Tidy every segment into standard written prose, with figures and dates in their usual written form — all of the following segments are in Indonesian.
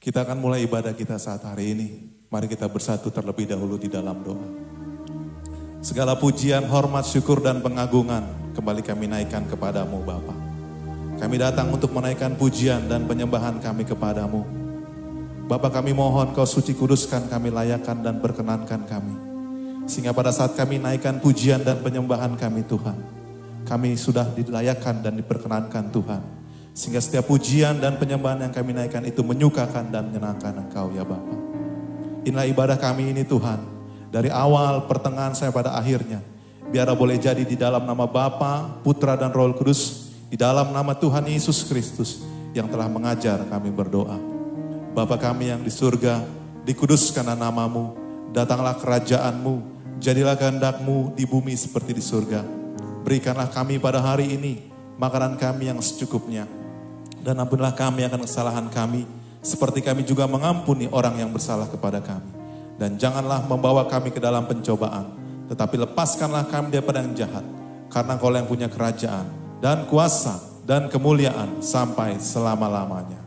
Kita akan mulai ibadah kita saat hari ini. Mari kita bersatu terlebih dahulu di dalam doa. Segala pujian, hormat, syukur, dan pengagungan kembali kami naikkan kepadamu Bapa. Kami datang untuk menaikkan pujian dan penyembahan kami kepadamu. Bapa, kami mohon Kau suci kuduskan kami, layakan dan perkenankan kami. Sehingga pada saat kami naikkan pujian dan penyembahan kami Tuhan, kami sudah dilayakan dan diperkenankan Tuhan. Sehingga setiap pujian dan penyembahan yang kami naikkan itu menyukakan dan menyenangkan Engkau ya Bapa. Inilah ibadah kami ini Tuhan. Dari awal, pertengahan, sampai pada akhirnya. Biar boleh jadi di dalam nama Bapa, Putra dan Roh Kudus. Di dalam nama Tuhan Yesus Kristus yang telah mengajar kami berdoa. Bapa kami yang di surga, dikuduskanlah namamu. Datanglah kerajaan-Mu. Jadilah kehendak-Mu di bumi seperti di surga. Berikanlah kami pada hari ini makanan kami yang secukupnya. Dan ampunilah kami akan kesalahan kami, seperti kami juga mengampuni orang yang bersalah kepada kami. Dan janganlah membawa kami ke dalam pencobaan, tetapi lepaskanlah kami daripada yang jahat. Karena Kau yang punya kerajaan, dan kuasa, dan kemuliaan sampai selama-lamanya.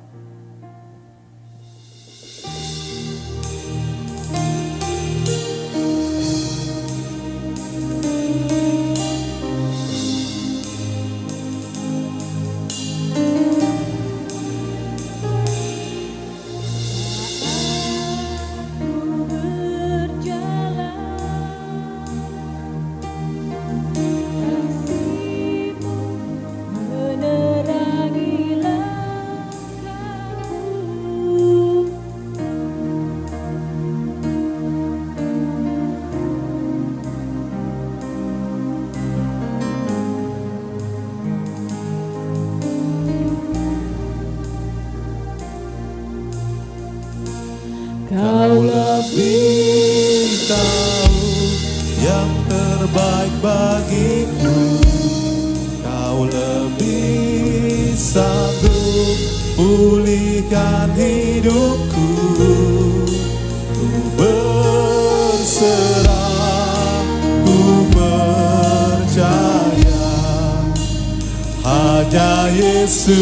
Kau lebih tahu yang terbaik bagiku. Kau lebih sanggup pulihkan hidupku. Ku berserah, ku percaya hanya Yesus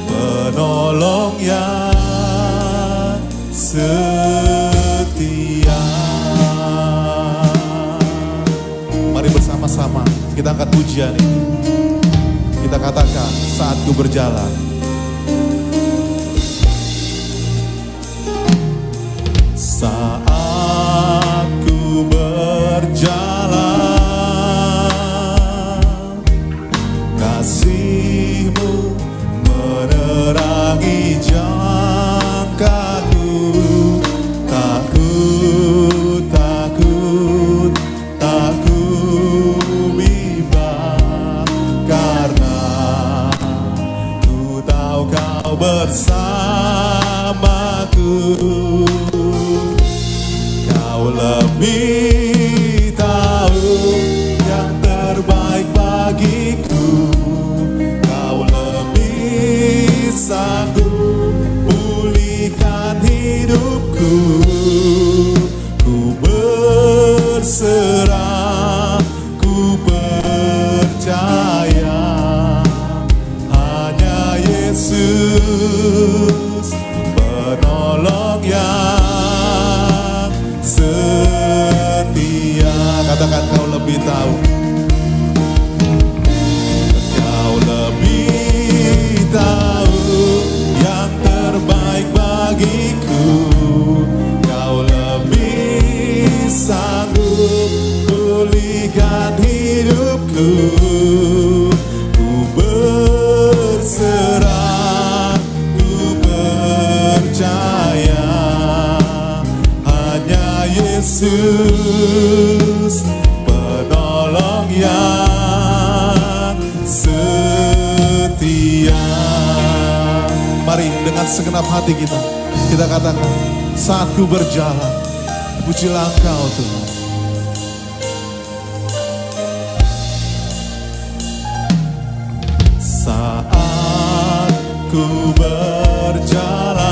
penolong yang setia. Mari bersama-sama kita angkat pujian ini. Kita katakan, saat ku berjalan. Saat ku berjalan, kasih-Mu menerangi jangkaku. Takut, takut, tak ku bimbang, karena ku tahu Kau bersamaku. Kau lebih tahu yang terbaik bagiku. Kau lebih sanggup pulihkan hidupku. Ku berserah, ku percaya hanya Yesus penolong yang setia. Katakan, Kau lebih tahu. Kau lebih tahu yang terbaik bagiku. Kau lebih sanggup pulihkan hidupku. Ku berserah, ku percaya hanya Yesus penolong yang setia. Mari dengan segenap hati kita katakan, saat ku berjalan, pujilah Engkau Tuhan. Saat ku berjalan,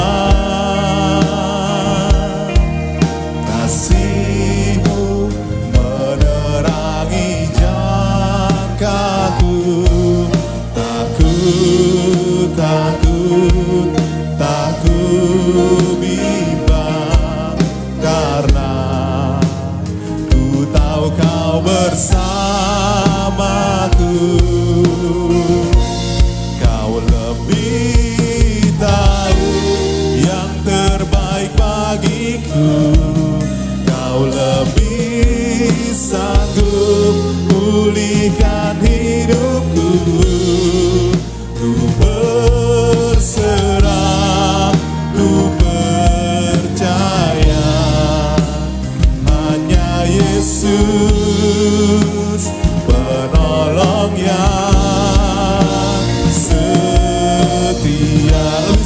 kasih-Mu menerangi jangkaku. Takut, takut, tak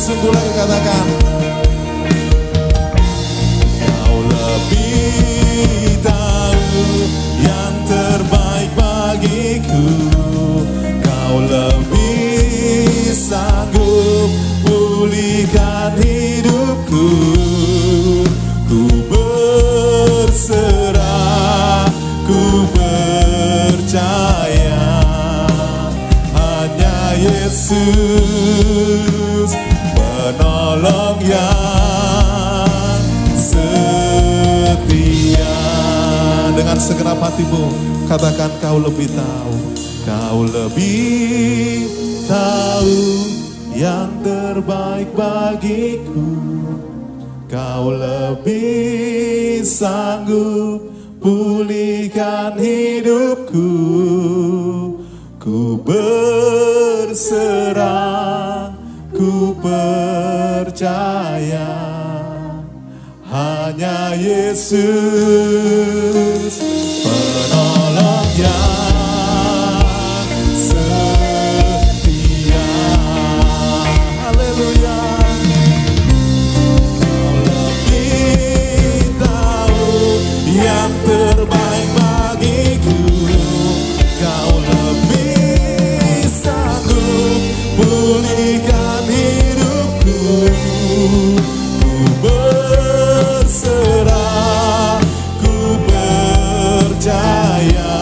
sungguh lagi katakan. Kau lebih tahu yang terbaik bagiku. Kau lebih sanggup pulihkan hidupku. Ku berserah, ku percaya hanya Yesus penolong yang setia. Dengan segenap hatimu katakan, kau lebih tahu, kau lebih tahu yang terbaik bagiku. Kau lebih sanggup pulihkan hidupku. Ku berserah, ku percaya hanya Yesus penolong yang setia. Haleluya. Kau lebih tahu yang terbaik bagiku. Kau lebih sanggup pulihkan hidupku. Ku berserah, ku percaya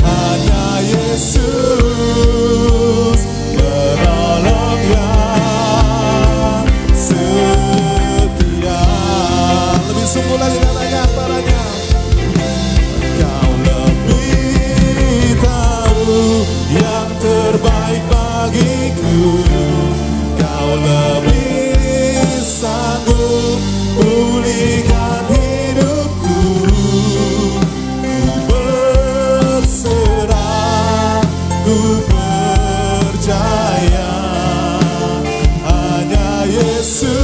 hanya Yesus penolong yang setia. Lebih sungguh lagi katakan padanya. Kau lebih tahu yang terbaik bagiku. Kau lebih sanggup pulihkan hidupku. Ku berserah, ku percaya hanya Yesus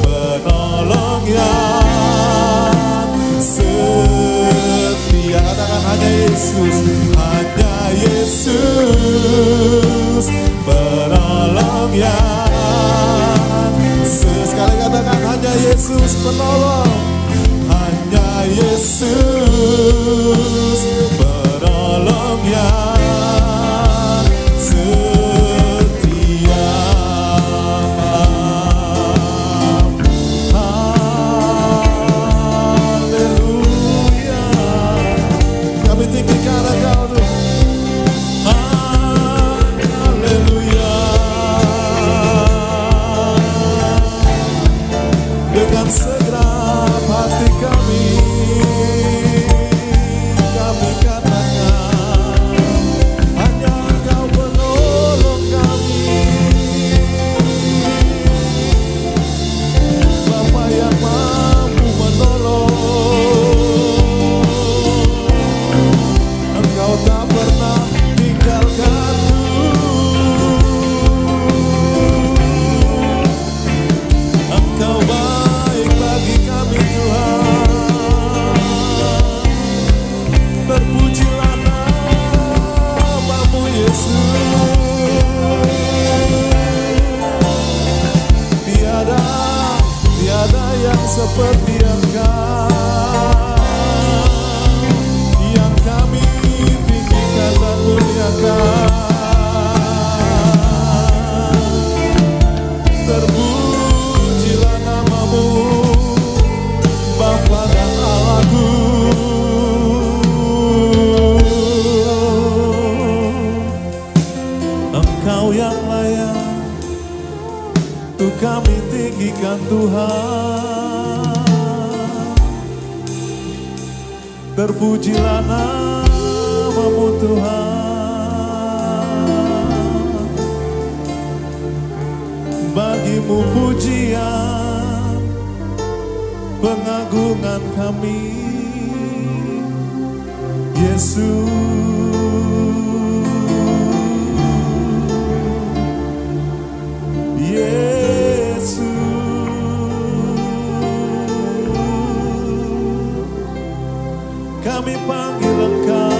penolong yang setia. Katakan hanya Yesus, hanya Yesus penolong yang sekali katakan hanya Yesus penolong, hanya Yesus penolong yang setia. Haleluya. Kami tinggikan Engkau Tuhan. Haleluya. Dengan segenap hati kami katakan hanya Engkau penolong kami. Bapa yang mampu menolong, Engkau tak pernah tinggalkanku. Engkau baik bagi kami Tuhan. Terpujilah namamu Yesus. Tiada yang seperti Engkau, yang kami tinggikan dan muliakan. Terpujilah namamu Bapa dan Allahku. Engkau yang layak untuk kami tinggikan Tuhan. Terpujilah namamu Tuhan. Bagimu pujian, pengagungan kami Yesus. Kami panggil Engkau.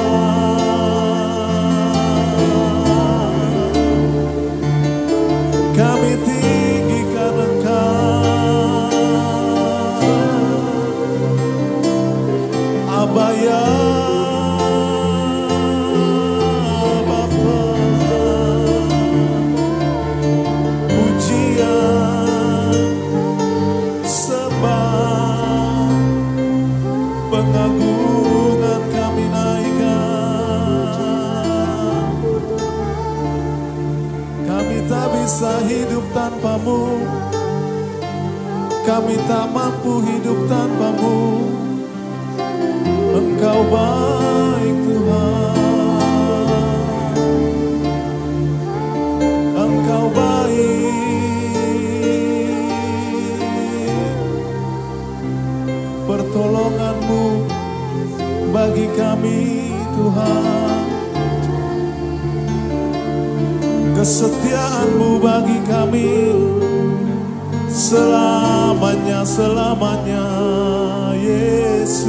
bisa hidup tanpamu. Kami tak mampu hidup tanpamu. Engkau baik Tuhan. Engkau baik. Pertolongan-Mu bagi kami Tuhan. Kesetiaan-Mu bagi kami selamanya-selamanya, Yesus.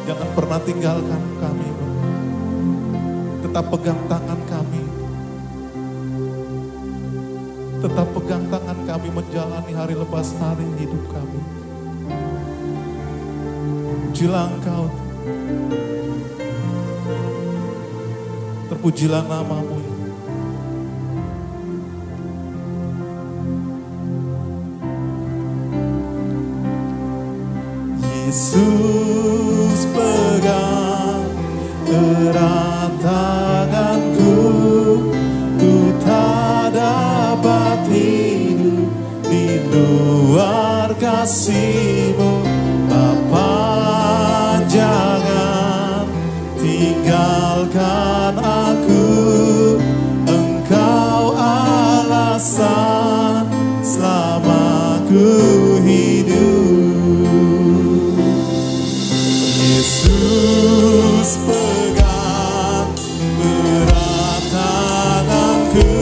Jangan pernah tinggalkan kami, tetap pegang tangan kami. Tetap pegang tangan kami menjalani hari lepas hari hidup kami. Pujilah Engkau, terpujilah nama-Mu. Yesus pegang erat tanganku, ku tak dapat hidup di luar kasih-Mu. Bapa, jangan tinggalkan aku. Engkau alasan selama ku hidup. Yesus pegang erat tanganku,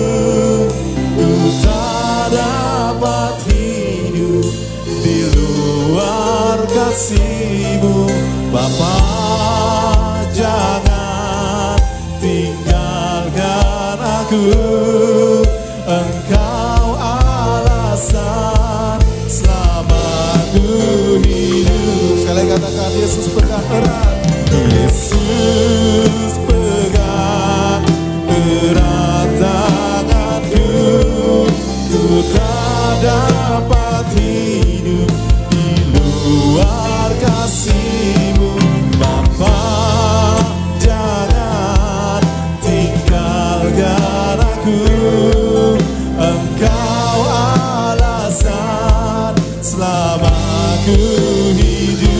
ku tak dapat hidup di luar kasih-Mu. Bapa, jangan tinggalkan aku. Engkau alasan selama ku hidup. Sekali katakan, Yesus pegang erat. Yesus pegang erat tanganku, ku tak dapat hidup di luar kasih-Mu. Bapa, jangan tinggalkan aku. Engkau alasan selama ku hidup.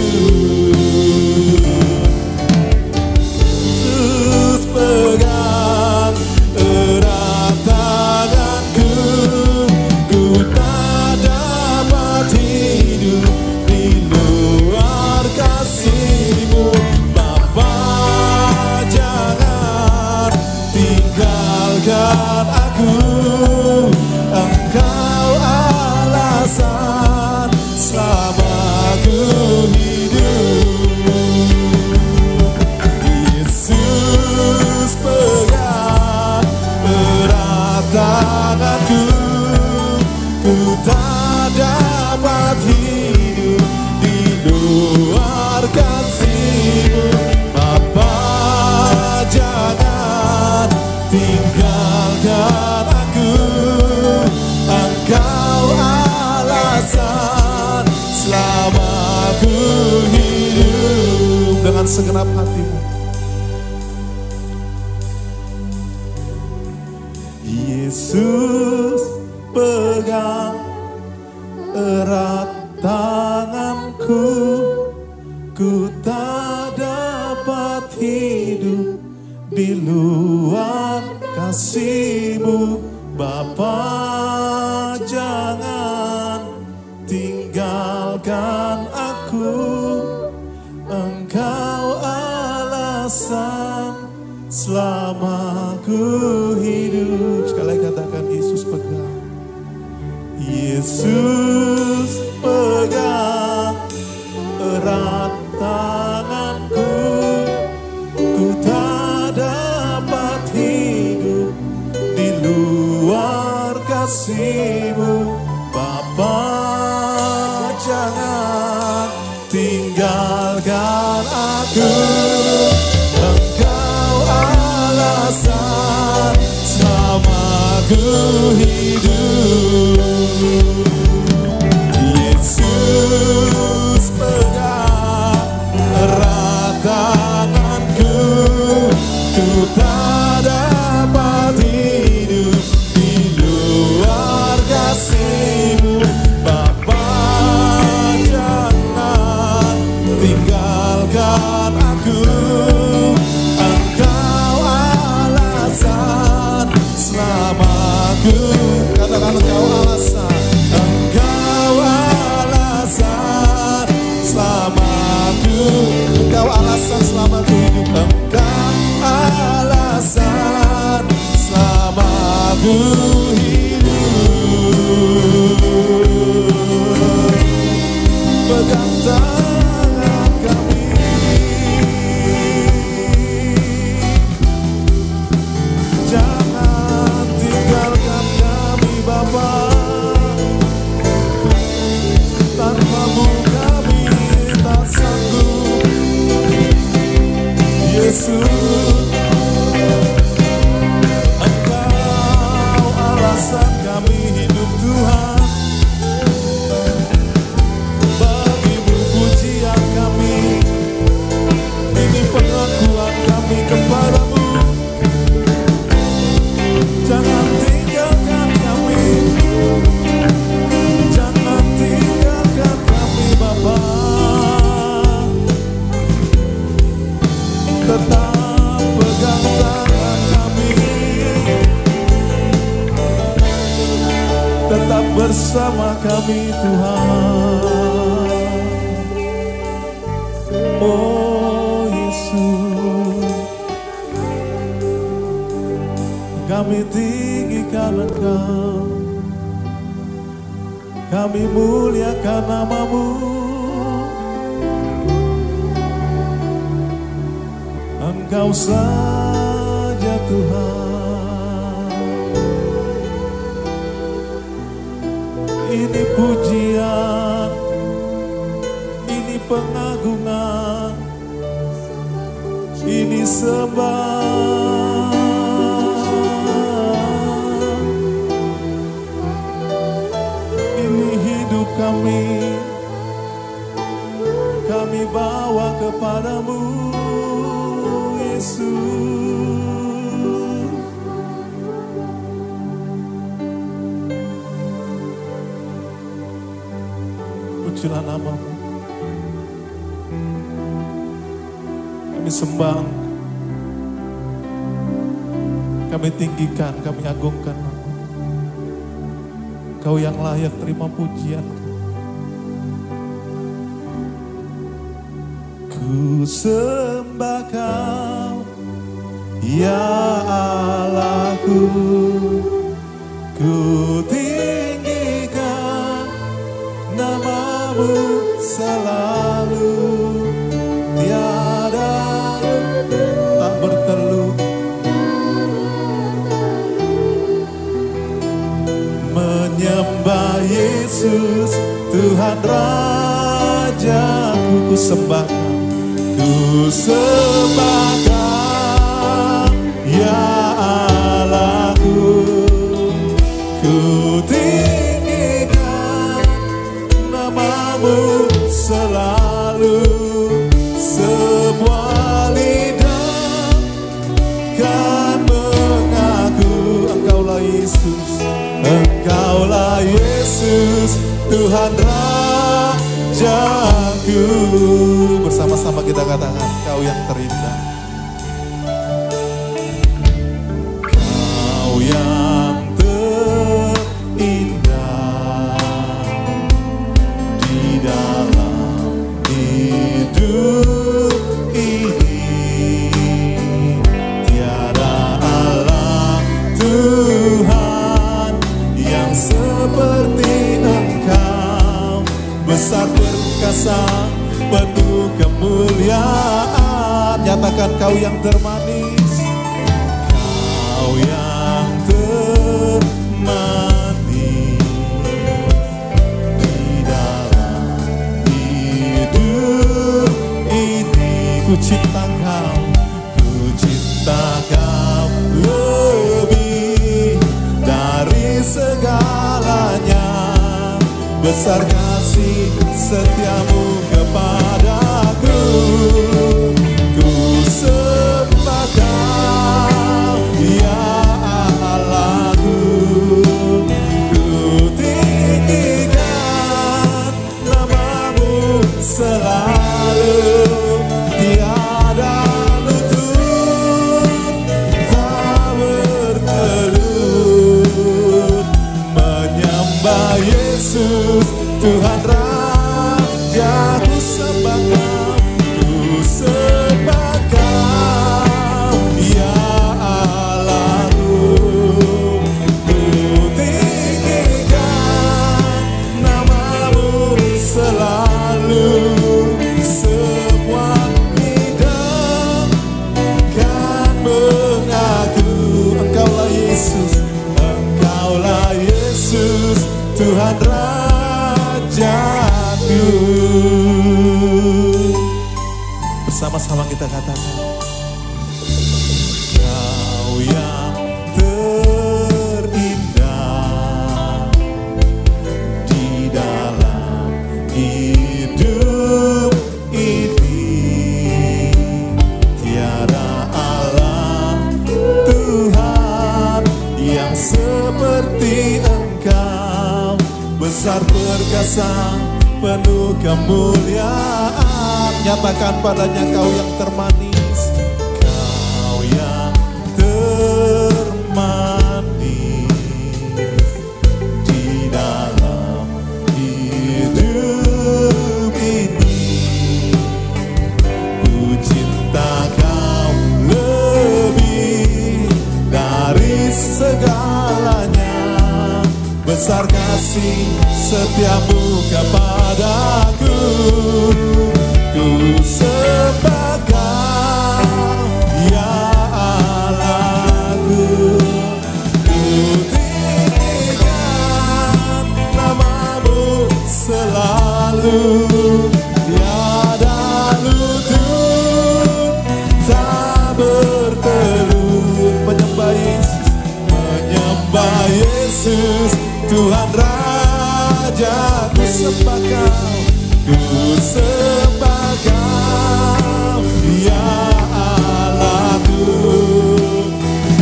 Yesus pegang erat tanganku, ku tak dapat hidup di luar kasih-Mu. Bapa, jangan tinggalkan aku. Engkau alasan selama ku hidup. Yesus pegang erat tanganku, ku tak dapat hidup di luar kasih-Mu. Bapa, jangan tinggalkan aku. Engkau alasan selama ku hidup. Dengan segenap hatimu, Yesus pegang erat tanganku, ku tak dapat hidup di luar kasih-Mu. Bapa, jangan tinggalkan aku. Engkau alasan selama ku hidup. Sekali katakan, Yesus pegang. Yesus pegang erat tanganku, ku tak dapat hidup di luar kasih-Mu. Bapa, jangan tinggalkan aku. Engkau alasan selama ku hidup. Katakan Engkau alasan, Engkau alasan selamatku, Engkau alasan selamatku hidup, Engkau alasan selamatku hidup. Pegang tangan kami, jangan tinggalkan kami Bapa. Tanpamu kami tak sanggup, Yesus. Engkau alasan kami hidup Tuhan. Bagimu pujian kami, ini pengakuan kami kepadamu. Jangan tinggalkan kami, jangan tinggalkan kami Bapa. Tetap pegang tangan kami, tetap bersama kami Tuhan. Oh Yesus, kami tinggikan Engkau, kami muliakan nama-Mu. Engkau saja Tuhan. Ini pujian, ini pengagungan, ini sembah. Ini hidup kami bawa kepadamu Yesus. Pujilah nama-Mu, kami sembah, kami tinggikan, kami agungkan nama. Kau yang layak terima pujian. Ku sembah Kau, ya Allahku, ku tinggikan nama-Mu selalu, tiada tak berteluh. Menyembah Yesus, Tuhan Rajaku, ku sembah Kau, ku sembah Kau, ya Allahku, ku tinggikan nama-Mu selalu. Semua lidah kan mengaku Engkaulah Yesus, Engkaulah Yesus, Tuhan Rajaku. Bersama-sama kita katakan, Kau yang terindah, Kau yang terindah di dalam hidup ini. Tiada Allah Tuhan yang seperti Engkau, besar perkasa, penuh kemuliaan. Nyatakan, Kau yang termanis, Kau yang termanis di dalam hidup ini. Ku cinta Kau, ku cinta Kau lebih dari segalanya. Besar kasih setiamu kepadaku. Ku sembah Kau, ya Allahku, ku tinggikan nama-Mu selalu. Tiada lutut tak berteluh. Sama-sama kita katakan. Kau yang terindah di dalam hidup ini, tiada Allah Tuhan yang seperti Engkau, besar perkasa penuh kemuliaan. Nyatakan padanya kau yang termanis. Kau yang termanis di dalam hidup ini, ku cinta kau lebih dari segalanya, besar kasih setiamu kepadaku. Ku sembah Kau, ya Allahku, ku tinggikan namamu selalu, tiada lutut tak bertelut. Menyembah Yesus, Tuhan Raja, ku sembah Kau, ku sembah Kau, ya Allahku,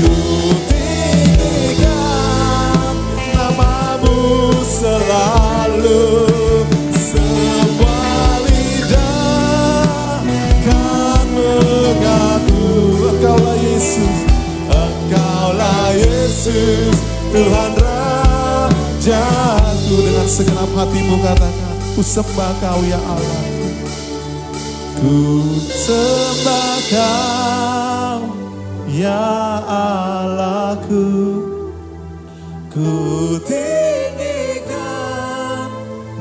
ku tinggikan namamu selalu, semua lidah kan mengaku. Engkaulah Yesus, Engkaulah Yesus, Tuhan Rajaku. Dengan segenap hatimu katakan, ku sembah Kau ya Allah, ku sembah Kau ya Allahku, ku tinggikan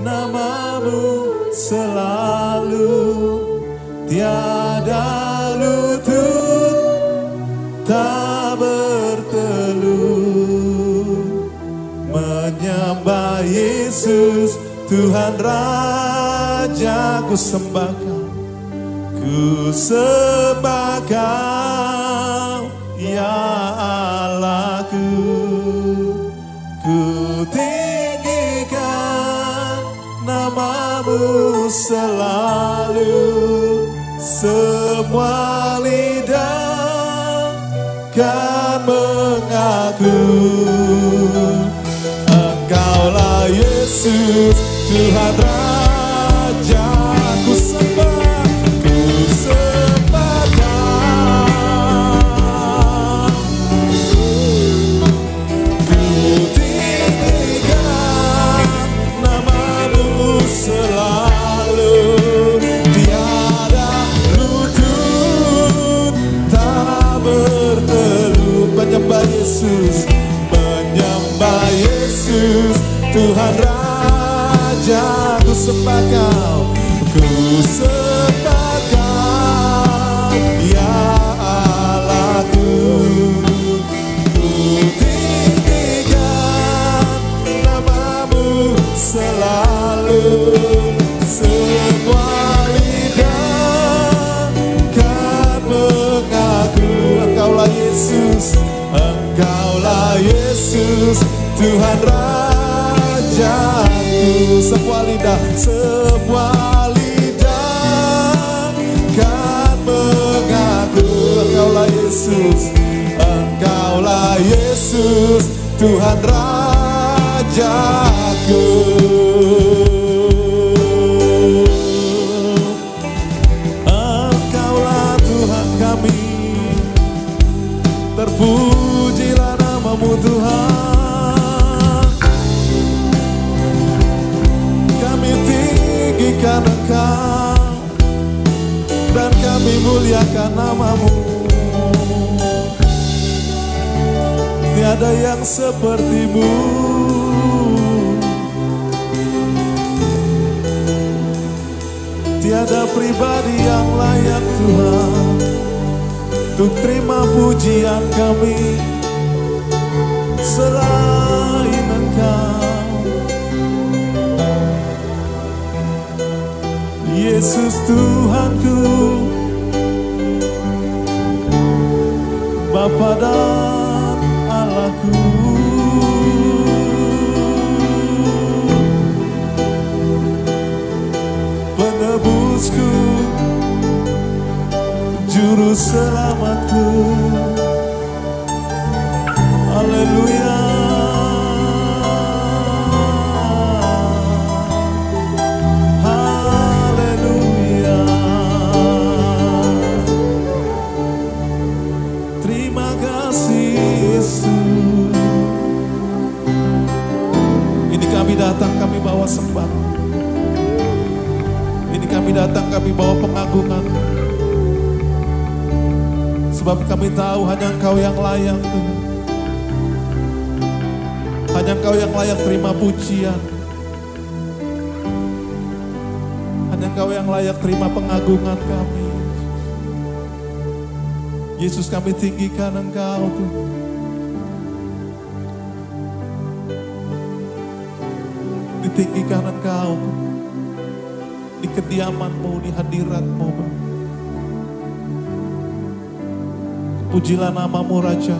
namamu selalu, tiada lutut tak bertelut. Menyembah Yesus, Tuhan Raja, ku sembah Kau, ku sembah Kau ya Allahku, ku tinggikan namamu selalu, semua lidah kan mengaku. Engkaulah Yesus, Tuhan Raja, ku sembah Kau, ku tinggikan namamu selalu, tiada lutut tak bertelut. Menyembah Yesus, menyembah Yesus, Tuhan Raja, ku sembah Kau, ku sembah Kau ya Allahku, ku tinggikan namamu selalu, semua lidah kan mengaku. Engkaulah Yesus, Engkaulah Yesus, Tuhan Rajaku. Semua lidah kan mengaku. Engkaulah Yesus, Engkaulah Yesus, Tuhan Rajaku. Engkaulah Tuhan kami, terpujilah namamu Tuhan. Kami tinggikan Engkau dan kami muliakan namamu. Tiada yang sepertimu, tiada pribadi yang layak Tuhan untuk terima pujian kami selain Engkau. Yesus Tuhanku, Bapa dan Allahku. Penebusku, juru selamatku. Haleluya. Haleluya. Terima kasih Yesus. Ini kami datang, kami bawa sembah. Ini kami datang, kami bawa pengagungan. Sebab kami tahu hanya Engkau yang layak Tuhan. Hanya Engkau yang layak terima pujian. Hanya Engkau yang layak terima pengagungan kami. Yesus, kami tinggikan Engkau Tuhan. Ditinggikan Engkau Tuhan. Di kediaman-Mu, di hadirat-Mu Bapa. Pujilah nama-Mu Raja.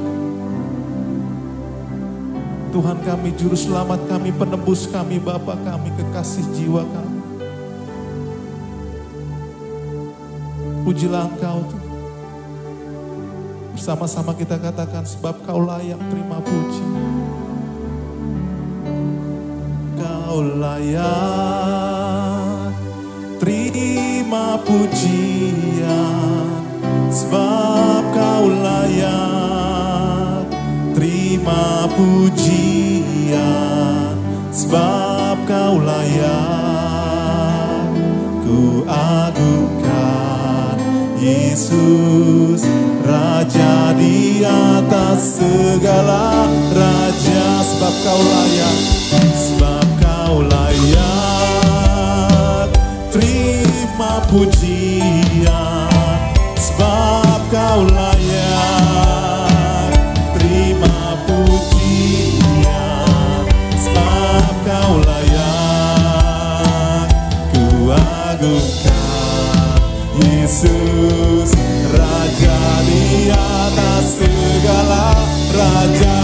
Tuhan kami, juru selamat kami, penebus kami, Bapa kami, kekasih jiwa kami. Pujilah Engkau Tuhan. Bersama-sama kita katakan, sebab Kau layak terima puji. Kau layak terima pujian, sebab Kau layak terima pujian, sebab Kau layak. Ku agungkan Yesus, Raja di atas segala raja, sebab Kau layak, sebab Kau layak terima pujian, sebab Kau layak terima pujian, sebab Kau layak. Ku agungkan Yesus, Raja di atas segala raja.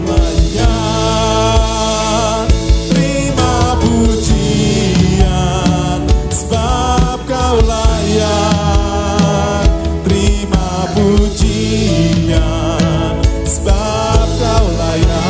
Layak terima pujian, sebab Kau layak terima pujian, sebab Kau layak.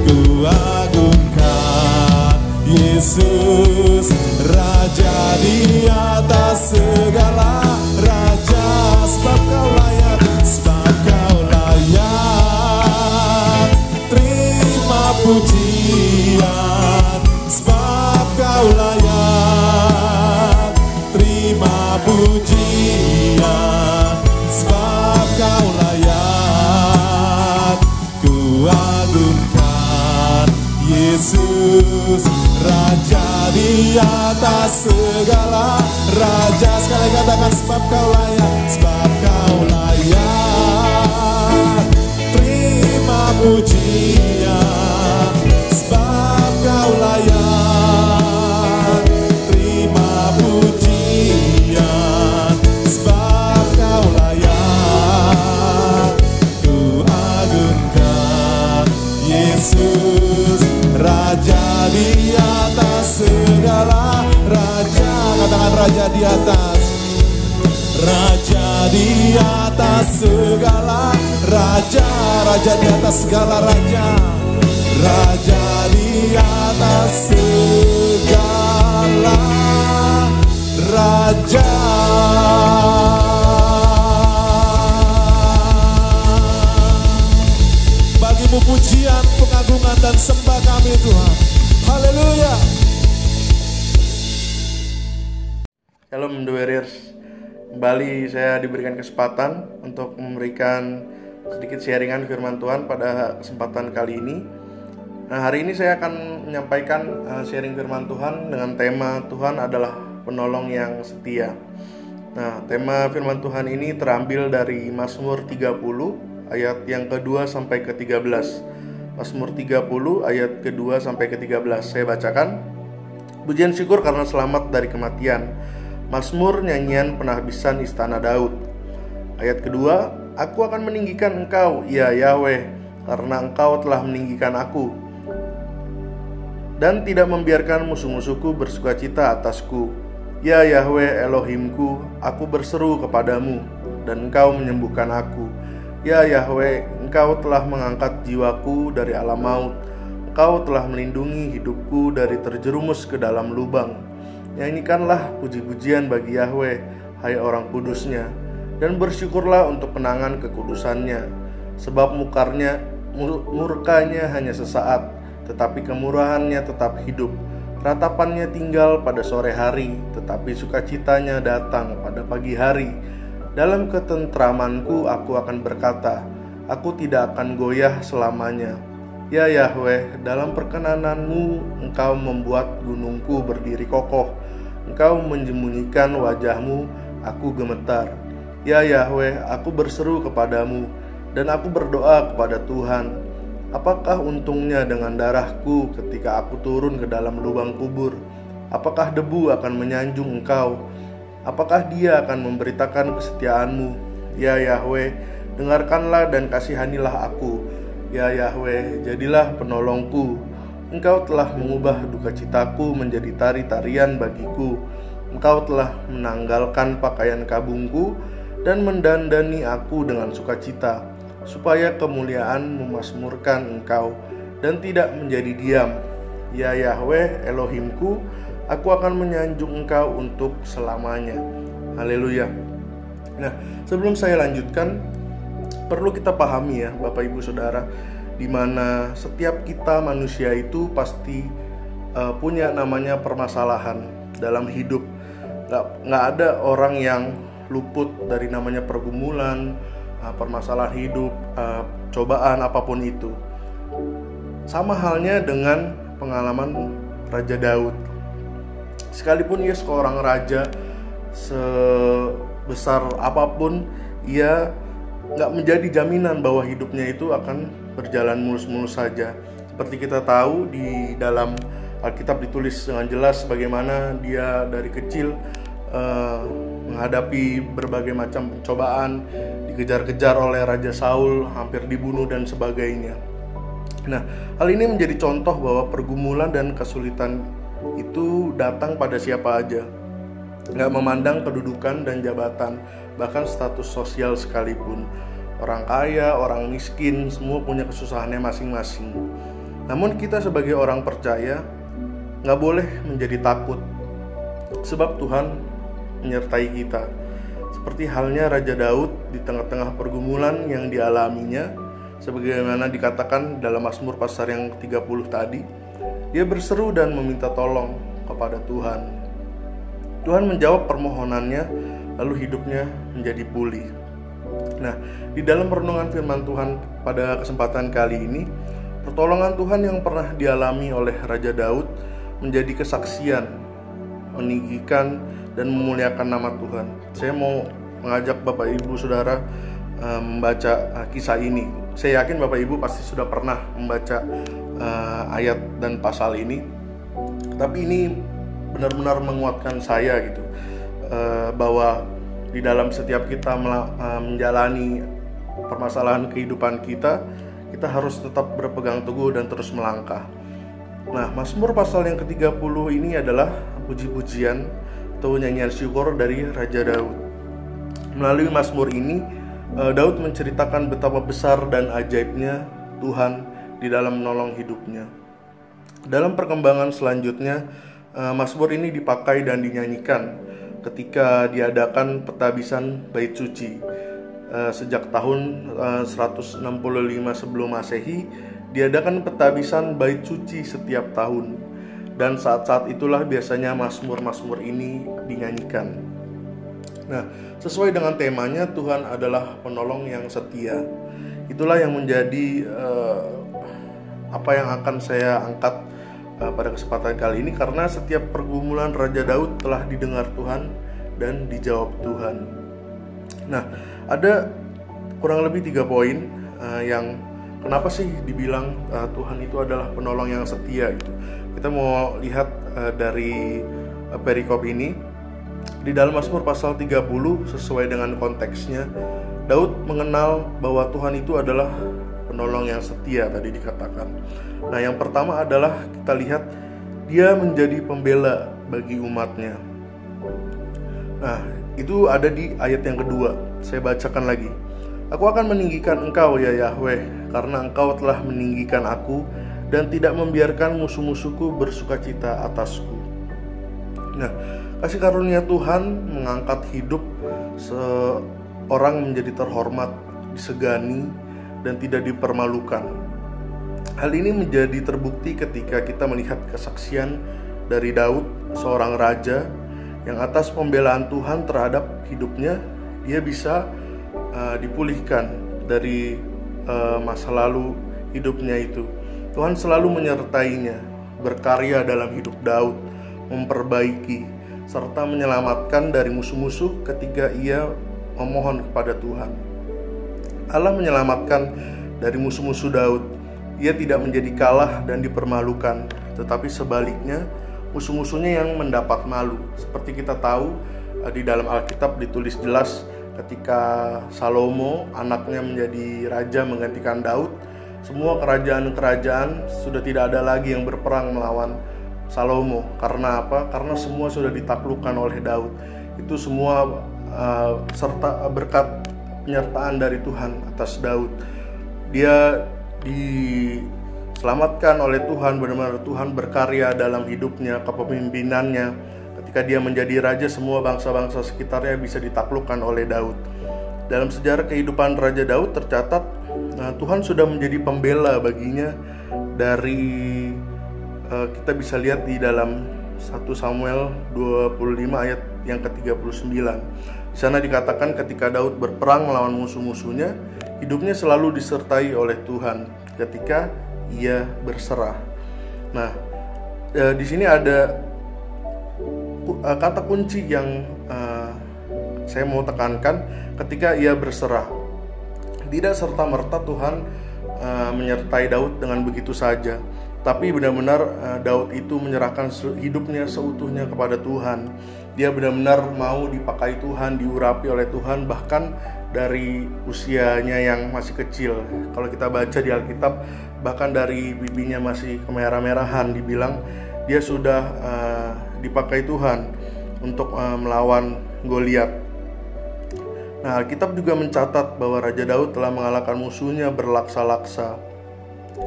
Ku agungkan Yesus, Raja di atas segala raja, sebab Kau layak, sebab Kau layak terima pujian, sebab Kau layak terima pujian, sebab Kau layak. Ku agungkan Yesus, Raja di atas segala raja. Sekali katakan, sebab Kau layak, sebab Kau layak terima pujian, sebab Kau layak terima pujian, sebab Kau layak. Ku agungkan Yesus, Raja di atas segala raja. Katakan, Raja di atas, Raja di atas segala raja, Raja di atas segala raja, Raja di atas segala raja. Bagimu pujian, pengagungan dan sembah kami Tuhan. Haleluya. Shalom The Warriors. Kembali saya diberikan kesempatan untuk memberikan sedikit sharingan firman Tuhan pada kesempatan kali ini. Nah, hari ini saya akan menyampaikan sharing firman Tuhan dengan tema Tuhan adalah penolong yang setia. Nah, tema firman Tuhan ini terambil dari Mazmur 30 ayat yang kedua sampai ke-13. Mazmur 30 ayat kedua sampai ke-13. Saya bacakan. Pujian syukur karena selamat dari kematian, Mazmur nyanyian penghabisan istana Daud. Ayat kedua, aku akan meninggikan Engkau, ya Yahweh, karena Engkau telah meninggikan aku, dan tidak membiarkan musuh-musuhku bersukacita atasku. Ya Yahweh Elohimku, aku berseru kepadamu, dan Engkau menyembuhkan aku. Ya Yahweh, Engkau telah mengangkat jiwaku dari alam maut. Engkau telah melindungi hidupku dari terjerumus ke dalam lubang. Nyanyikanlah puji-pujian bagi Yahweh, hai orang kudusnya, dan bersyukurlah untuk kenangan kekudusannya. Sebab murkanya hanya sesaat, tetapi kemurahannya tetap hidup. Ratapannya tinggal pada sore hari, tetapi sukacitanya datang pada pagi hari. Dalam ketentramanku aku akan berkata, aku tidak akan goyah selamanya. Ya Yahweh, dalam perkenananmu Engkau membuat gunungku berdiri kokoh. Engkau menyembunyikan wajahmu, aku gemetar. Ya Yahweh, aku berseru kepadamu, dan aku berdoa kepada Tuhan. Apakah untungnya dengan darahku ketika aku turun ke dalam lubang kubur? Apakah debu akan menyanjung Engkau? Apakah dia akan memberitakan kesetiaanmu? Ya Yahweh, dengarkanlah dan kasihanilah aku. Ya Yahweh, jadilah penolongku. Engkau telah mengubah duka citaku menjadi tari-tarian bagiku. Engkau telah menanggalkan pakaian kabungku dan mendandani aku dengan sukacita, supaya kemuliaan memasmurkan Engkau dan tidak menjadi diam. Ya Yahweh Elohimku, aku akan menyanjung Engkau untuk selamanya. Haleluya. Nah, sebelum saya lanjutkan, perlu kita pahami ya Bapak Ibu Saudara, di mana setiap kita manusia itu pasti punya namanya permasalahan dalam hidup. Nggak ada orang yang luput dari namanya pergumulan, permasalahan hidup, cobaan apapun itu. Sama halnya dengan pengalaman Raja Daud. Sekalipun ia seorang raja sebesar apapun, ia nggak menjadi jaminan bahwa hidupnya itu akan berjalan mulus-mulus saja. Seperti kita tahu di dalam Alkitab ditulis dengan jelas bagaimana dia dari kecil menghadapi berbagai macam pencobaan, dikejar-kejar oleh Raja Saul, hampir dibunuh dan sebagainya. Nah, hal ini menjadi contoh bahwa pergumulan dan kesulitan itu datang pada siapa aja, nggak memandang kedudukan dan jabatan, bahkan status sosial sekalipun. Orang kaya, orang miskin, semua punya kesusahannya masing-masing. Namun kita sebagai orang percaya nggak boleh menjadi takut, sebab Tuhan menyertai kita. Seperti halnya Raja Daud di tengah-tengah pergumulan yang dialaminya, sebagaimana dikatakan dalam Mazmur pasal yang 30 tadi, dia berseru dan meminta tolong kepada Tuhan. Tuhan menjawab permohonannya, lalu hidupnya menjadi pulih. Nah, di dalam renungan firman Tuhan pada kesempatan kali ini, pertolongan Tuhan yang pernah dialami oleh Raja Daud menjadi kesaksian, meninggikan dan memuliakan nama Tuhan. Saya mau mengajak Bapak Ibu Saudara membaca kisah ini. Saya yakin Bapak Ibu pasti sudah pernah membaca ayat dan pasal ini. Tapi ini benar-benar menguatkan saya gitu, bahwa di dalam setiap kita menjalani permasalahan kehidupan kita harus tetap berpegang teguh dan terus melangkah. Nah, Mazmur pasal yang ke-30 ini adalah puji-pujian atau nyanyian syukur dari Raja Daud. Melalui Mazmur ini, Daud menceritakan betapa besar dan ajaibnya Tuhan di dalam menolong hidupnya. Dalam perkembangan selanjutnya, Mazmur ini dipakai dan dinyanyikan ketika diadakan petabisan Bait Suci. Sejak tahun 165 sebelum Masehi, diadakan petabisan Bait Suci setiap tahun. Dan saat-saat itulah biasanya Mazmur-Mazmur ini dinyanyikan. Nah, sesuai dengan temanya, Tuhan adalah penolong yang setia. Itulah yang menjadi apa yang akan saya angkat pada kesempatan kali ini, karena setiap pergumulan Raja Daud telah didengar Tuhan dan dijawab Tuhan. Nah, ada kurang lebih 3 poin yang kenapa sih dibilang Tuhan itu adalah penolong yang setia gitu. Kita mau lihat dari perikop ini. Di dalam Mazmur pasal 30 sesuai dengan konteksnya, Daud mengenal bahwa Tuhan itu adalah penolong yang setia tadi dikatakan. Nah, yang pertama adalah kita lihat dia menjadi pembela bagi umatnya. Nah, itu ada di ayat yang kedua. Saya bacakan lagi. Aku akan meninggikan engkau ya Yahweh, karena engkau telah meninggikan aku dan tidak membiarkan musuh-musuhku bersukacita atasku. Nah, kasih karunia Tuhan mengangkat hidup seorang menjadi terhormat, disegani, dan tidak dipermalukan. Hal ini menjadi terbukti ketika kita melihat kesaksian dari Daud, seorang raja yang atas pembelaan Tuhan terhadap hidupnya, dia bisa dipulihkan dari masa lalu hidupnya itu. Tuhan selalu menyertainya, berkarya dalam hidup Daud, memperbaiki, serta menyelamatkan dari musuh-musuh ketika ia memohon kepada Tuhan. Allah menyelamatkan dari musuh-musuh Daud. Ia tidak menjadi kalah dan dipermalukan, tetapi sebaliknya musuh-musuhnya yang mendapat malu. Seperti kita tahu di dalam Alkitab ditulis jelas ketika Salomo anaknya menjadi raja menggantikan Daud, semua kerajaan-kerajaan sudah tidak ada lagi yang berperang melawan Salomo. Karena apa? Karena semua sudah ditaklukkan oleh Daud. Itu semua serta berkat penyertaan dari Tuhan atas Daud. Dia diselamatkan oleh Tuhan, benar-benar Tuhan berkarya dalam hidupnya, kepemimpinannya. Ketika dia menjadi raja, semua bangsa-bangsa sekitarnya bisa ditaklukkan oleh Daud. Dalam sejarah kehidupan Raja Daud tercatat, Tuhan sudah menjadi pembela baginya. Dari kita bisa lihat di dalam 1 Samuel 25 ayat yang ke-39. Di sana dikatakan ketika Daud berperang melawan musuh-musuhnya, hidupnya selalu disertai oleh Tuhan ketika ia berserah. Nah, di sini ada kata kunci yang saya mau tekankan, ketika ia berserah. Tidak serta-merta Tuhan menyertai Daud dengan begitu saja, tapi benar-benar Daud itu menyerahkan hidupnya seutuhnya kepada Tuhan. Dia benar-benar mau dipakai Tuhan, diurapi oleh Tuhan, bahkan dari usianya yang masih kecil. Kalau kita baca di Alkitab, bahkan dari bibinya masih kemerah-merahan, dibilang dia sudah dipakai Tuhan untuk melawan Goliat. Nah, Alkitab juga mencatat bahwa Raja Daud telah mengalahkan musuhnya berlaksa-laksa.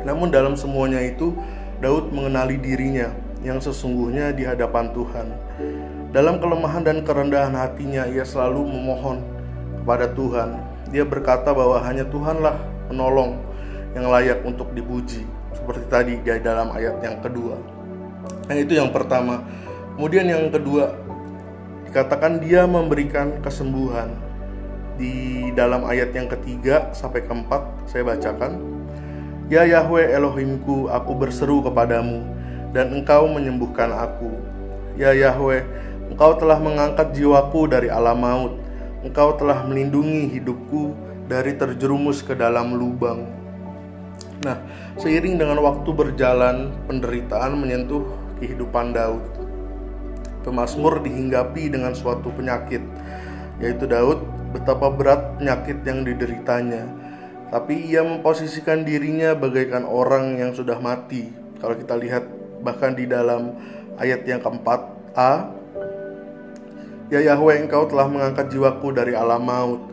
Namun dalam semuanya itu, Daud mengenali dirinya yang sesungguhnya di hadapan Tuhan. Dalam kelemahan dan kerendahan hatinya, ia selalu memohon kepada Tuhan. Dia berkata bahwa hanya Tuhanlah penolong yang layak untuk dipuji, seperti tadi di dalam ayat yang kedua. Nah, itu yang pertama. Kemudian yang kedua, dikatakan dia memberikan kesembuhan. Di dalam ayat yang ketiga sampai keempat, saya bacakan. Ya Yahweh Elohimku, aku berseru kepadamu, dan engkau menyembuhkan aku. Ya Yahweh, engkau telah mengangkat jiwaku dari alam maut. Engkau telah melindungi hidupku dari terjerumus ke dalam lubang. Nah, seiring dengan waktu berjalan, penderitaan menyentuh kehidupan Daud. Pemazmur dihinggapi dengan suatu penyakit, yaitu Daud betapa berat penyakit yang dideritanya. Tapi ia memposisikan dirinya bagaikan orang yang sudah mati. Kalau kita lihat bahkan di dalam ayat yang keempat-a, Ya Yahweh, engkau telah mengangkat jiwaku dari alam maut.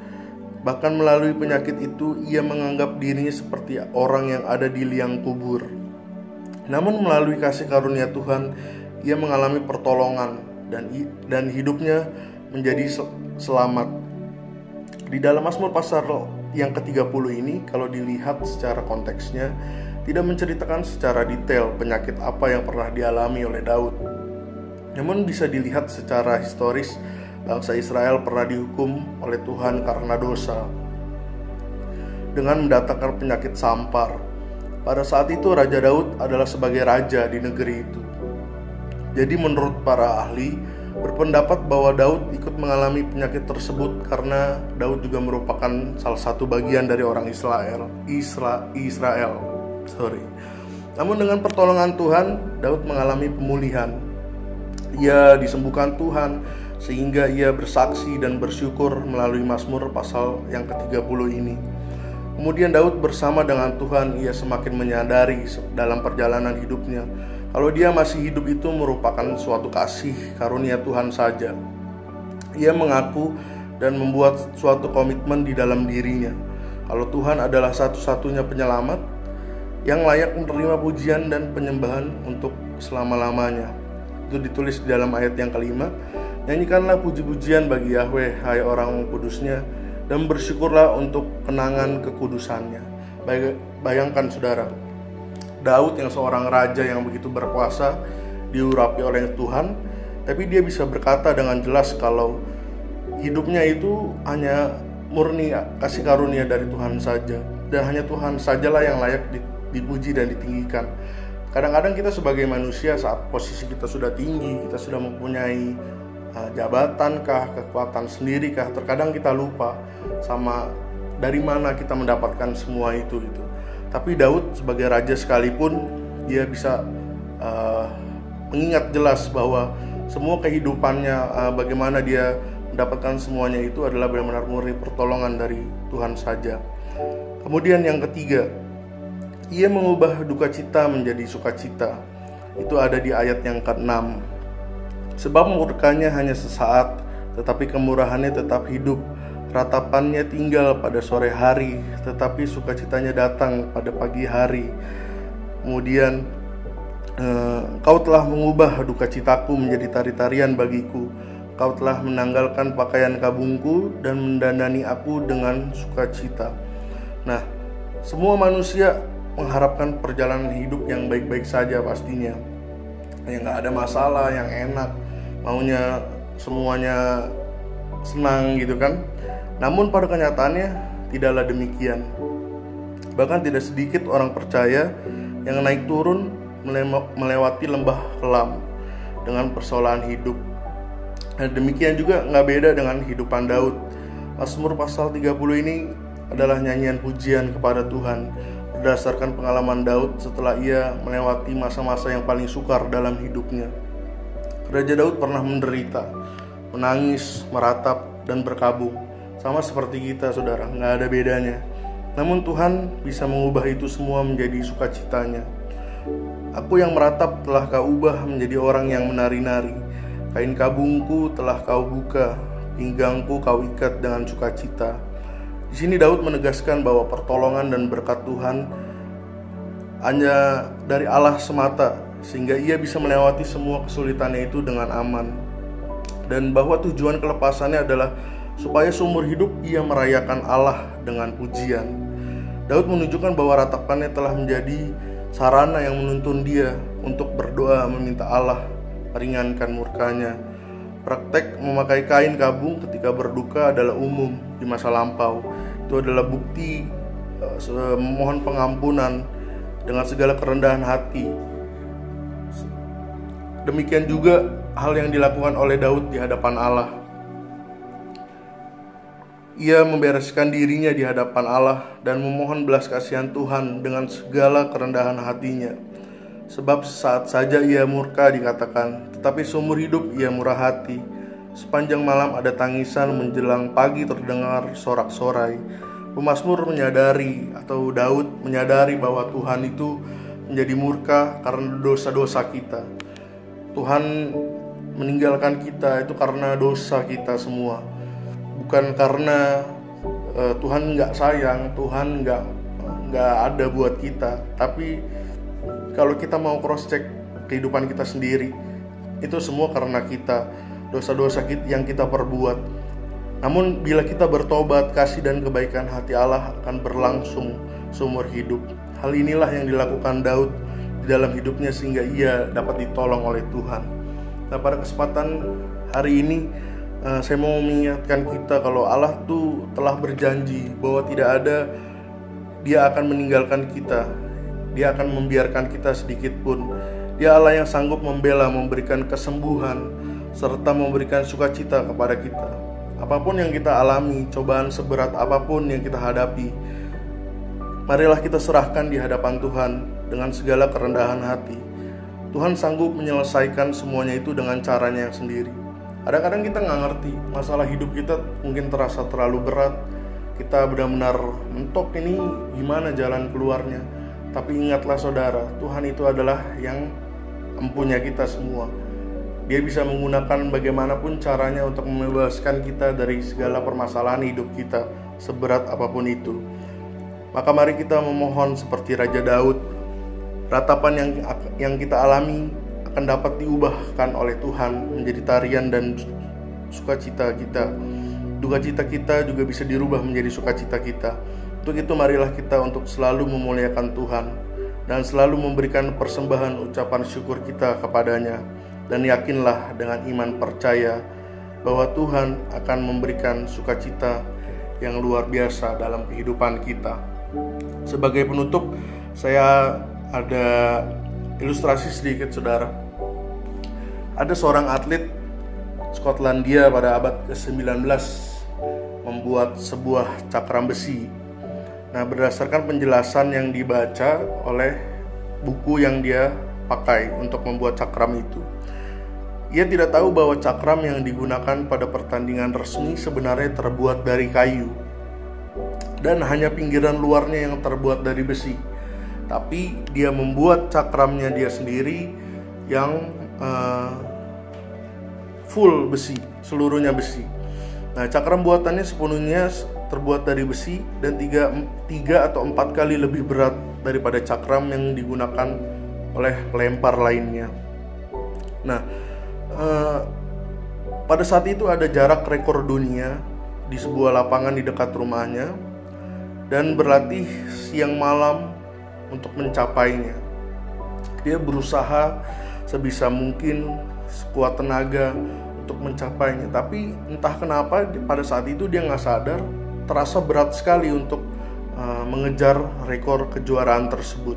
Bahkan melalui penyakit itu, ia menganggap dirinya seperti orang yang ada di liang kubur. Namun melalui kasih karunia Tuhan, ia mengalami pertolongan dan hidupnya menjadi selamat. Di dalam Mazmur pasal yang ke-30 ini, kalau dilihat secara konteksnya, tidak menceritakan secara detail penyakit apa yang pernah dialami oleh Daud. Namun bisa dilihat secara historis, bangsa Israel pernah dihukum oleh Tuhan karena dosa dengan mendatangkan penyakit sampar. Pada saat itu Raja Daud adalah sebagai raja di negeri itu. Jadi menurut para ahli berpendapat bahwa Daud ikut mengalami penyakit tersebut karena Daud juga merupakan salah satu bagian dari orang Israel. Namun dengan pertolongan Tuhan, Daud mengalami pemulihan. Ia disembuhkan Tuhan sehingga ia bersaksi dan bersyukur melalui Mazmur pasal yang ke-30 ini. Kemudian Daud bersama dengan Tuhan, ia semakin menyadari dalam perjalanan hidupnya kalau dia masih hidup itu merupakan suatu kasih karunia Tuhan saja. Ia mengaku dan membuat suatu komitmen di dalam dirinya kalau Tuhan adalah satu-satunya penyelamat yang layak menerima pujian dan penyembahan untuk selama-lamanya. Itu ditulis di dalam ayat yang kelima. Nyanyikanlah puji-pujian bagi Yahweh, hai orang kudusnya, dan bersyukurlah untuk kenangan kekudusannya. Bayangkan saudara, Daud yang seorang raja yang begitu berkuasa, diurapi oleh Tuhan, tapi dia bisa berkata dengan jelas kalau hidupnya itu hanya murni kasih karunia dari Tuhan saja, dan hanya Tuhan sajalah yang layak dipuji dan ditinggikan. Kadang-kadang kita sebagai manusia, saat posisi kita sudah tinggi, kita sudah mempunyai jabatankah, kekuatan sendiri-kah, terkadang kita lupa sama dari mana kita mendapatkan semua itu. Tapi Daud sebagai raja sekalipun, dia bisa mengingat jelas bahwa semua kehidupannya, bagaimana dia mendapatkan semuanya itu adalah benar-benar murni pertolongan dari Tuhan saja. Kemudian yang ketiga, ia mengubah duka cita menjadi sukacita. Itu ada di ayat yang ke-6. Sebab murkanya hanya sesaat, tetapi kemurahannya tetap hidup. Ratapannya tinggal pada sore hari, tetapi sukacitanya datang pada pagi hari. Kemudian, kau telah mengubah duka citaku menjadi tari-tarian bagiku. Kau telah menanggalkan pakaian kabungku dan mendandani aku dengan sukacita. Nah, semua manusia mengharapkan perjalanan hidup yang baik-baik saja pastinya, yang gak ada masalah, yang enak, maunya semuanya senang gitu kan. Namun pada kenyataannya tidaklah demikian. Bahkan tidak sedikit orang percaya yang naik turun melewati lembah kelam dengan persoalan hidup. Dan demikian juga gak beda dengan kehidupan Daud. Mazmur pasal 30 ini adalah nyanyian pujian kepada Tuhan berdasarkan pengalaman Daud setelah ia melewati masa-masa yang paling sukar dalam hidupnya. Raja Daud pernah menderita, menangis, meratap, dan berkabung. Sama seperti kita saudara, gak ada bedanya. Namun Tuhan bisa mengubah itu semua menjadi sukacitanya. Aku yang meratap telah kau ubah menjadi orang yang menari-nari. Kain kabungku telah kau buka, pinggangku kau ikat dengan sukacita. Di sini Daud menegaskan bahwa pertolongan dan berkat Tuhan hanya dari Allah semata, sehingga ia bisa melewati semua kesulitannya itu dengan aman. Dan bahwa tujuan kelepasannya adalah supaya seumur hidup ia merayakan Allah dengan pujian. Daud menunjukkan bahwa ratapannya telah menjadi sarana yang menuntun dia untuk berdoa meminta Allah meringankan murkanya. Praktek memakai kain kabung ketika berduka adalah umum di masa lampau. Itu adalah bukti memohon pengampunan dengan segala kerendahan hati. Demikian juga hal yang dilakukan oleh Daud di hadapan Allah. Ia membereskan dirinya di hadapan Allah dan memohon belas kasihan Tuhan dengan segala kerendahan hatinya. Sebab saat saja ia murka dikatakan, tetapi seumur hidup ia murah hati. Sepanjang malam ada tangisan, menjelang pagi terdengar sorak-sorai. Pemazmur menyadari, atau Daud menyadari bahwa Tuhan itu menjadi murka karena dosa-dosa kita. Tuhan meninggalkan kita itu karena dosa kita semua. Bukan karena Tuhan nggak sayang, Tuhan nggak ada buat kita. Tapi kalau kita mau cross check kehidupan kita sendiri, itu semua karena kita, dosa-dosa yang kita perbuat. Namun bila kita bertobat, kasih dan kebaikan hati Allah akan berlangsung seumur hidup. Hal inilah yang dilakukan Daud di dalam hidupnya sehingga ia dapat ditolong oleh Tuhan. Nah, pada kesempatan hari ini saya mau mengingatkan kita kalau Allah tuh telah berjanji bahwa tidak ada Dia akan meninggalkan kita. Dia akan membiarkan kita sedikit pun. Dia Allah yang sanggup membela, memberikan kesembuhan, serta memberikan sukacita kepada kita. Apapun yang kita alami, cobaan seberat apapun yang kita hadapi, marilah kita serahkan di hadapan Tuhan dengan segala kerendahan hati. Tuhan sanggup menyelesaikan semuanya itu dengan caranya yang sendiri. Kadang-kadang kita nggak ngerti, masalah hidup kita mungkin terasa terlalu berat, kita benar-benar mentok ini gimana jalan keluarnya. Tapi ingatlah saudara, Tuhan itu adalah yang mempunyai kita semua. Dia bisa menggunakan bagaimanapun caranya untuk membebaskan kita dari segala permasalahan hidup kita, seberat apapun itu. Maka mari kita memohon seperti Raja Daud, ratapan yang kita alami akan dapat diubahkan oleh Tuhan menjadi tarian dan sukacita kita. Dukacita kita juga bisa dirubah menjadi sukacita kita. Untuk itu marilah kita untuk selalu memuliakan Tuhan dan selalu memberikan persembahan ucapan syukur kita kepadanya. Dan yakinlah dengan iman percaya bahwa Tuhan akan memberikan sukacita yang luar biasa dalam kehidupan kita. Sebagai penutup, saya ada ilustrasi sedikit saudara. Ada seorang atlet Skotlandia pada abad ke-19 membuat sebuah cakram besi. Nah, berdasarkan penjelasan yang dibaca oleh buku yang dia pakai untuk membuat cakram itu, ia tidak tahu bahwa cakram yang digunakan pada pertandingan resmi sebenarnya terbuat dari kayu dan hanya pinggiran luarnya yang terbuat dari besi. Tapi dia membuat cakramnya dia sendiri yang full besi, seluruhnya besi. Nah, cakram buatannya sepenuhnya terbuat dari besi dan 3 atau 4 kali lebih berat daripada cakram yang digunakan oleh pelempar lainnya. Nah, pada saat itu ada jarak rekor dunia di sebuah lapangan di dekat rumahnya dan berlatih siang malam untuk mencapainya. Dia berusaha sebisa mungkin sekuat tenaga untuk mencapainya, tapi entah kenapa pada saat itu dia nggak sadar terasa berat sekali untuk mengejar rekor kejuaraan tersebut.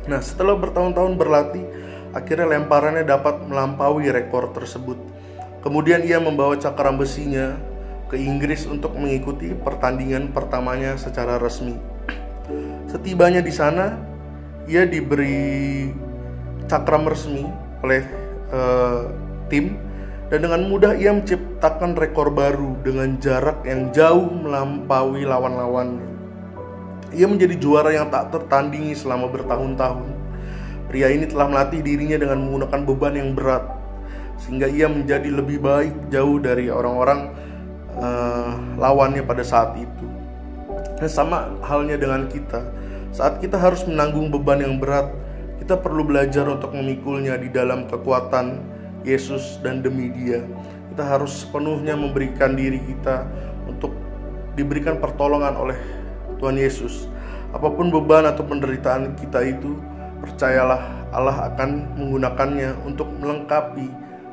Nah, setelah bertahun-tahun berlatih, akhirnya lemparannya dapat melampaui rekor tersebut. Kemudian ia membawa cakram besinya ke Inggris untuk mengikuti pertandingan pertamanya secara resmi. Setibanya di sana, ia diberi cakram resmi oleh tim dan dengan mudah ia menciptakan rekor baru dengan jarak yang jauh melampaui lawan-lawannya. Ia menjadi juara yang tak tertandingi selama bertahun-tahun. Pria ini telah melatih dirinya dengan menggunakan beban yang berat, sehingga ia menjadi lebih baik jauh dari orang-orang lawannya pada saat itu. Dan sama halnya dengan kita, saat kita harus menanggung beban yang berat, kita perlu belajar untuk memikulnya di dalam kekuatan Yesus dan demi Dia. Kita harus sepenuhnya memberikan diri kita untuk diberikan pertolongan oleh Tuhan Yesus. Apapun beban atau penderitaan kita itu, percayalah Allah akan menggunakannya untuk melengkapi,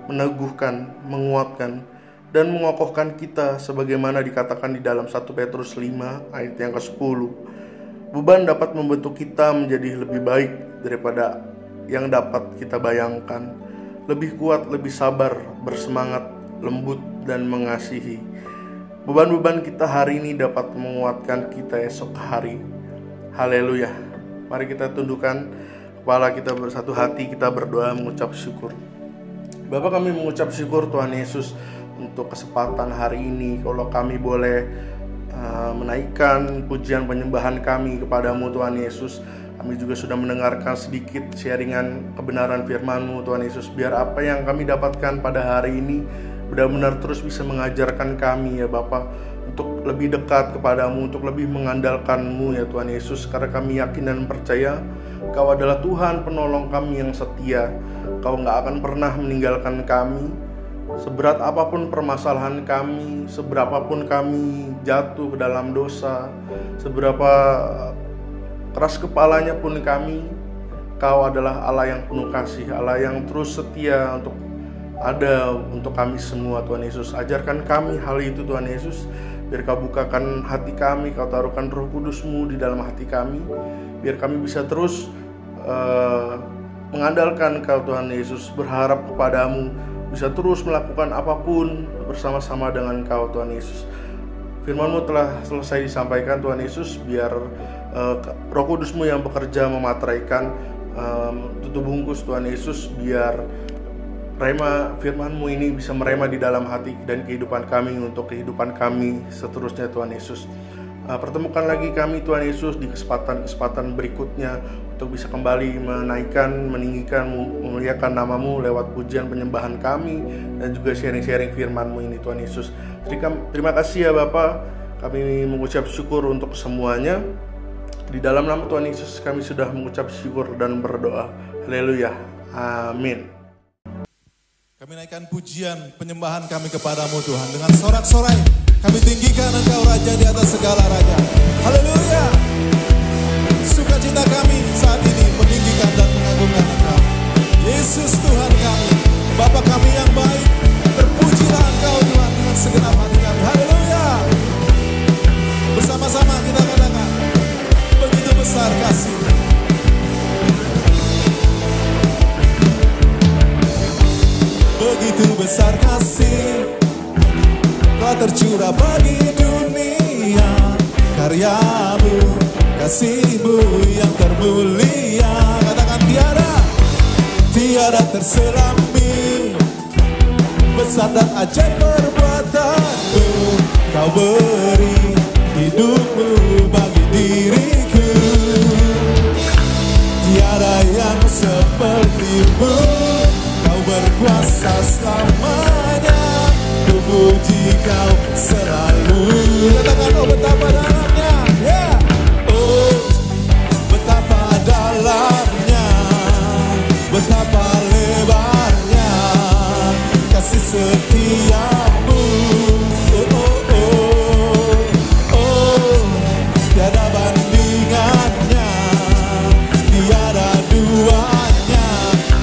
meneguhkan, menguatkan, dan mengokohkan kita sebagaimana dikatakan di dalam 1 Petrus 5 ayat yang ke-10. Beban dapat membentuk kita menjadi lebih baik daripada yang dapat kita bayangkan. Lebih kuat, lebih sabar, bersemangat, lembut, dan mengasihi. Beban-beban kita hari ini dapat menguatkan kita esok hari. Haleluya. Mari kita tundukkan kepala kita bersatu hati, kita berdoa mengucap syukur. Bapa, kami mengucap syukur Tuhan Yesus untuk kesempatan hari ini. Kalau kami boleh menaikkan pujian penyembahan kami kepadamu Tuhan Yesus. Kami juga sudah mendengarkan sedikit sharingan kebenaran firman-Mu Tuhan Yesus. Biar apa yang kami dapatkan pada hari ini benar-benar terus bisa mengajarkan kami ya Bapa, untuk lebih dekat kepadamu, untuk lebih mengandalkan-Mu ya Tuhan Yesus. Karena kami yakin dan percaya Kau adalah Tuhan penolong kami yang setia. Kau gak akan pernah meninggalkan kami. Seberat apapun permasalahan kami, seberapapun kami jatuh ke dalam dosa, seberapa keras kepalanya pun kami, Kau adalah Allah yang penuh kasih, Allah yang terus setia untuk ada untuk kami semua Tuhan Yesus. Ajarkan kami hal itu Tuhan Yesus. Biar Kau bukakan hati kami, Kau taruhkan Roh Kudus-Mu di dalam hati kami. Biar kami bisa terus mengandalkan Kau Tuhan Yesus, berharap kepadamu, bisa terus melakukan apapun bersama-sama dengan Kau Tuhan Yesus. Firman-Mu telah selesai disampaikan Tuhan Yesus. Biar Roh Kudus-Mu yang bekerja memateraikan tutup bungkus Tuhan Yesus. Biar rema firman-Mu ini bisa merema di dalam hati dan kehidupan kami untuk kehidupan kami seterusnya Tuhan Yesus. Pertemukan lagi kami Tuhan Yesus di kesempatan-kesempatan berikutnya untuk bisa kembali menaikkan, meninggikan, memuliakan nama-Mu lewat pujian penyembahan kami dan juga sharing-sharing firman-Mu ini Tuhan Yesus. Terima kasih ya Bapa, kami mengucap syukur untuk semuanya. Di dalam nama Tuhan Yesus kami sudah mengucap syukur dan berdoa. Haleluya. Amin. Kami naikkan pujian penyembahan kami kepadamu Tuhan. Dengan sorak-sorai kami tinggikan Engkau Raja di atas segala raja. Haleluya. Sukacita kami saat ini meninggikan dan mengagungkan Engkau. Yesus Tuhan kami, Bapa kami yang baik, terpujilah Engkau Tuhan dengan segenap hati kami. Haleluya. Bersama-sama kita katakan, begitu besar kasih. Begitu besar kasih telah tercurah bagi dunia, karya-Mu, kasih-Mu yang termulia. Katakan tiada terselami, besar dan ajaib perbuatan-Mu. Kau beri hidup-Mu bagi diriku, tiada yang seperti-Mu. Kau berkuasa selamanya, ku puji Kau selalu. Katakan oh betapa dalamnya, yeah. Oh betapa dalamnya, betapa lebarnya kasih setia-Mu. Oh oh oh oh, tiada bandingannya, tiada duanya,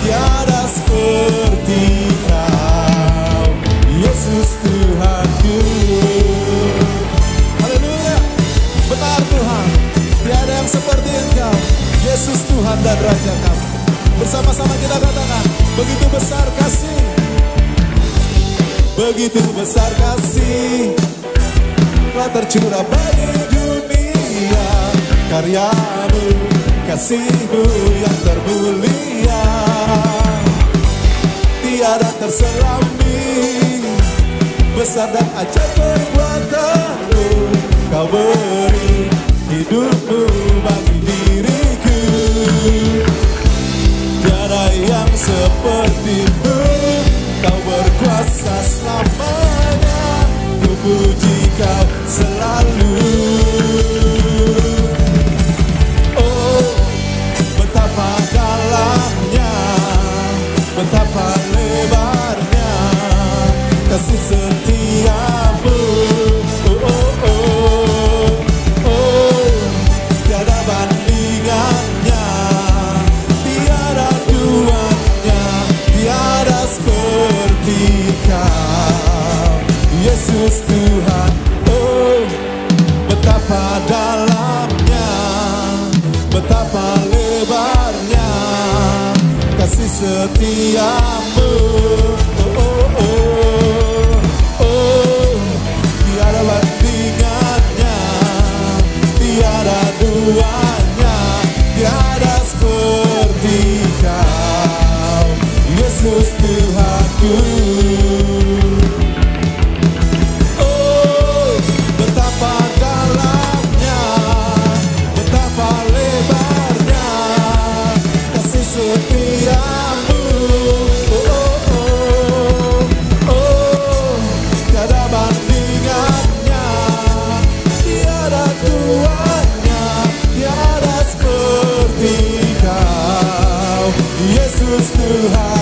tiada seperti Kau, Yesus Tuhanku. Haleluya. Benar Tuhan, tiada yang seperti Engkau, Yesus Tuhan dan Raja kami. Bersama-sama kita katakan, begitu besar kasih, begitu besar kasih telah tercurah bagi dunia, karya-Mu, kasih-Mu yang termulia, tiada terselami, besar dan ajaib perbuatan-Mu. Kau beri hidup-Mu bagi diriku, tiada yang seperti-Mu. Kau berkuasa selamanya, ku puji Kau selalu. Oh betapa dalamnya, betapa lebarnya kasih setia-Mu. Oh oh oh oh, tiada bandingannya, tiada duanya, tiada seperti Kau, Yesus Tuhan. Oh betapa dalamnya, betapa lebarnya kasih setia-Mu. Oh oh oh oh, tiada bandingannya, tiada duanya, tiada seperti Kau, Yesus Tuhanku. Oh betapa dalamnya, betapa lebarnya kasih setia-Mu. Oh oh oh oh, tiada bandingannya, tiada duanya, tiada seperti Kau, Yesus Tuhan.